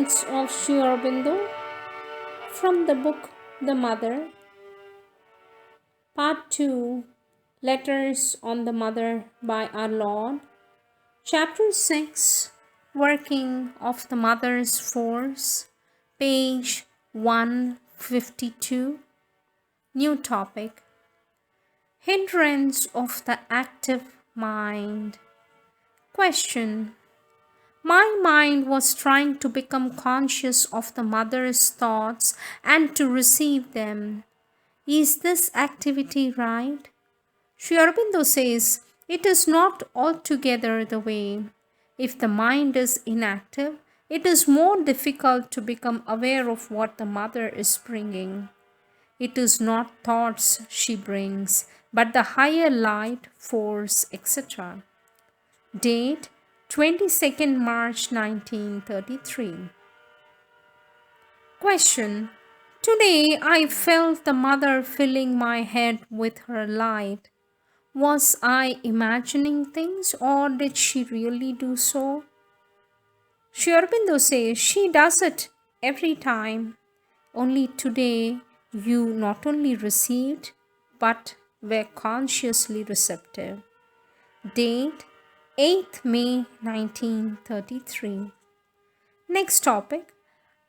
Words of Sri Aurobindo from the book The Mother, Part 2, Letters on the Mother by Our Lord, Chapter 6, Working of the Mother's Force, page 152, new topic, Hindrance of the Active Mind. Question. My mind was trying to become conscious of the mother's thoughts and to receive them. Is this activity right? Sri Aurobindo says it is not altogether the way. If the mind is inactive, it is more difficult to become aware of what the mother is bringing. It is not thoughts she brings, but the higher light, force, etc. Date 22nd March 1933. Question. Today I felt the mother filling my head with her light. Was I imagining things or did she really do so? Sri Aurobindo says she does it every time. Only today you not only received but were consciously receptive. Date 8th May 1933. Next topic,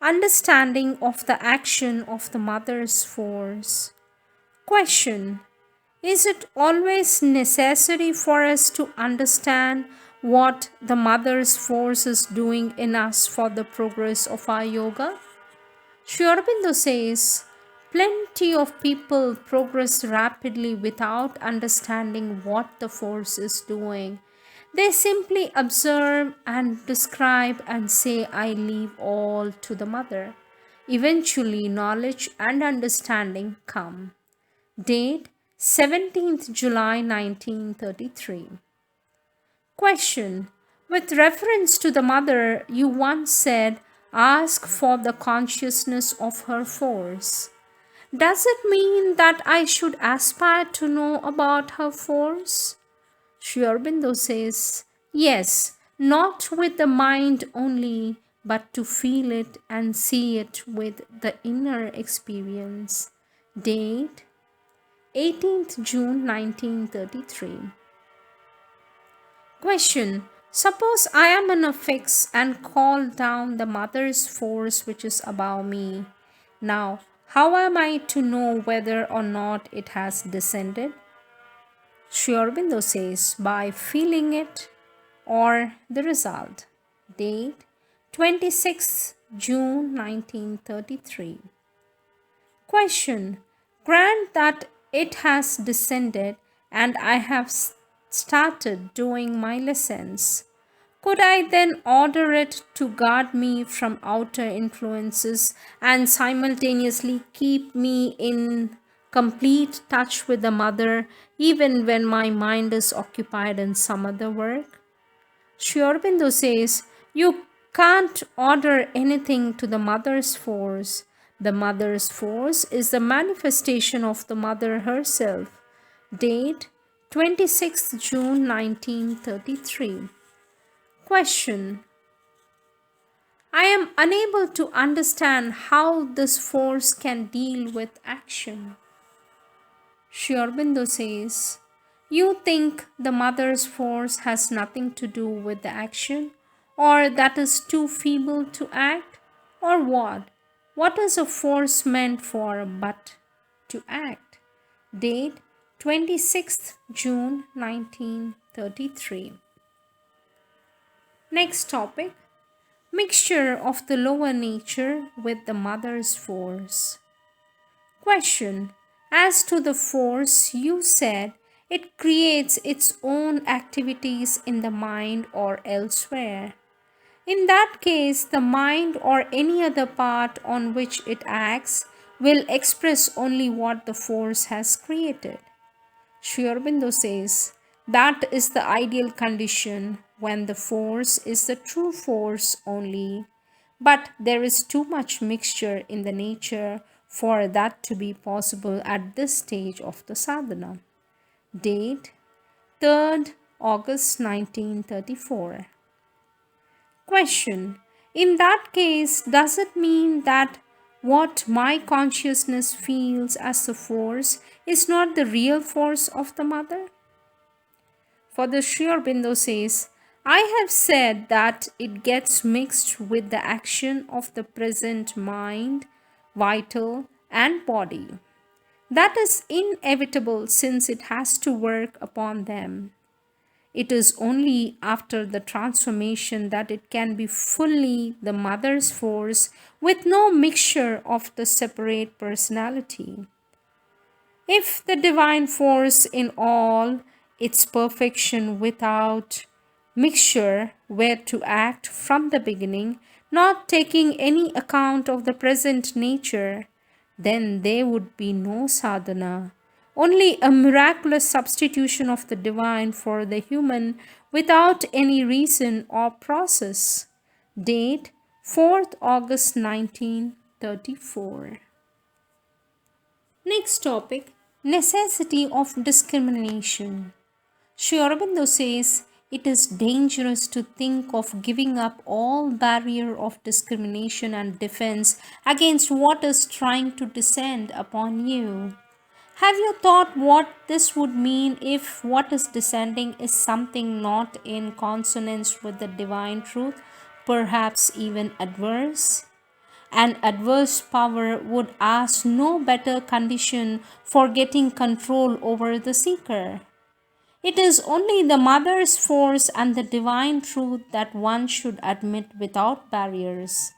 understanding of the action of the mother's force. Question. Is it always necessary for us to understand what the mother's force is doing in us for the progress of our yoga? Sri Aurobindo says, plenty of people progress rapidly without understanding what the force is doing. They simply observe and describe and say, I leave all to the mother. Eventually, knowledge and understanding come. Date 17th July 1933. Question. With reference to the mother, you once said, ask for the consciousness of her force. Does it mean that I should aspire to know about her force? Sri Aurobindo says, yes, not with the mind only, but to feel it and see it with the inner experience. Date 18th June 1933. Question. Suppose I am in a fix and call down the mother's force which is above me. Now, how am I to know whether or not it has descended? Sri Aurobindo says, by feeling it or the result. Date 26th June 1933. Question. Grant that it has descended and I have started doing my lessons. Could I then order it to guard me from outer influences and simultaneously keep me in complete touch with the mother even when my mind is occupied in some other work? Sri Aurobindo says, you can't order anything to the mother's force. The mother's force is the manifestation of the mother herself. Date 26th June 1933. Question. I am unable to understand how this force can deal with action. Sri Aurobindo says, you think the mother's force has nothing to do with the action, or that is too feeble to act, or what? What is a force meant for but to act? Date 26th June 1933. Next topic, mixture of the lower nature with the mother's force. Question. As to the force, you said it creates its own activities in the mind or elsewhere. In that case, the mind or any other part on which it acts will express only what the force has created. Sri Aurobindo says, that is the ideal condition when the force is the true force only, but there is too much mixture in the nature for that to be possible at this stage of the sadhana. Date 3rd August 1934. Question. In that case, does it mean that what my consciousness feels as the force is not the real force of the mother? For the Sri Aurobindo says, I have said that it gets mixed with the action of the present mind, vital, and body. That is inevitable since it has to work upon them. It is only after the transformation that it can be fully the mother's force with no mixture of the separate personality. If the divine force in all its perfection without mixture were to act from the beginning, not taking any account of the present nature, then there would be no sadhana, only a miraculous substitution of the divine for the human without any reason or process. Date 4th August 1934. Next topic, necessity of discrimination. Sri Aurobindo says it is dangerous to think of giving up all barrier of discrimination and defense against what is trying to descend upon you. Have you thought what this would mean if what is descending is something not in consonance with the divine truth, perhaps even adverse? An adverse power would ask no better condition for getting control over the seeker. It is only the mother's force and the divine truth that one should admit without barriers.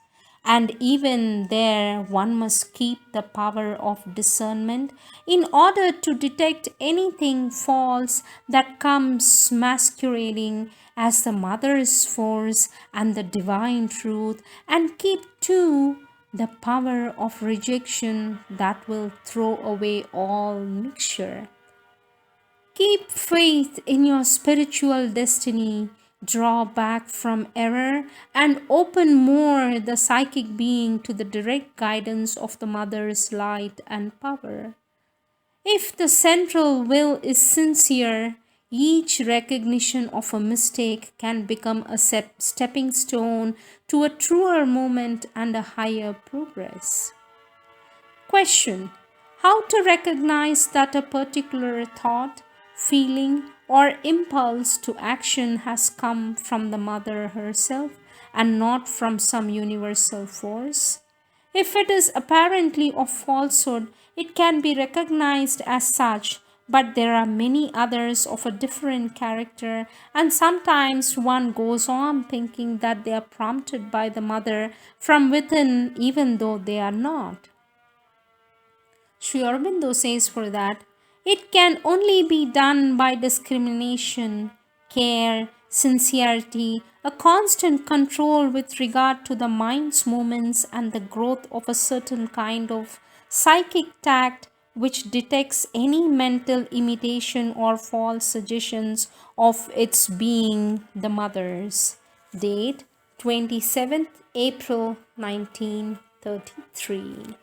And even there, one must keep the power of discernment in order to detect anything false that comes masquerading as the mother's force and the divine truth, and keep too the power of rejection that will throw away all mixture. Keep faith in your spiritual destiny, draw back from error, and open more the psychic being to the direct guidance of the Mother's light and power. If the central will is sincere, each recognition of a mistake can become a stepping stone to a truer moment and a higher progress. Question: how to recognize that a particular thought, feeling, or impulse to action has come from the mother herself and not from some universal force? If it is apparently of falsehood, it can be recognized as such, but there are many others of a different character, and sometimes one goes on thinking that they are prompted by the mother from within, even though they are not. Sri Aurobindo says for that, it can only be done by discrimination, care, sincerity, a constant control with regard to the mind's movements and the growth of a certain kind of psychic tact which detects any mental imitation or false suggestions of its being the mother's. Date 27th April 1933.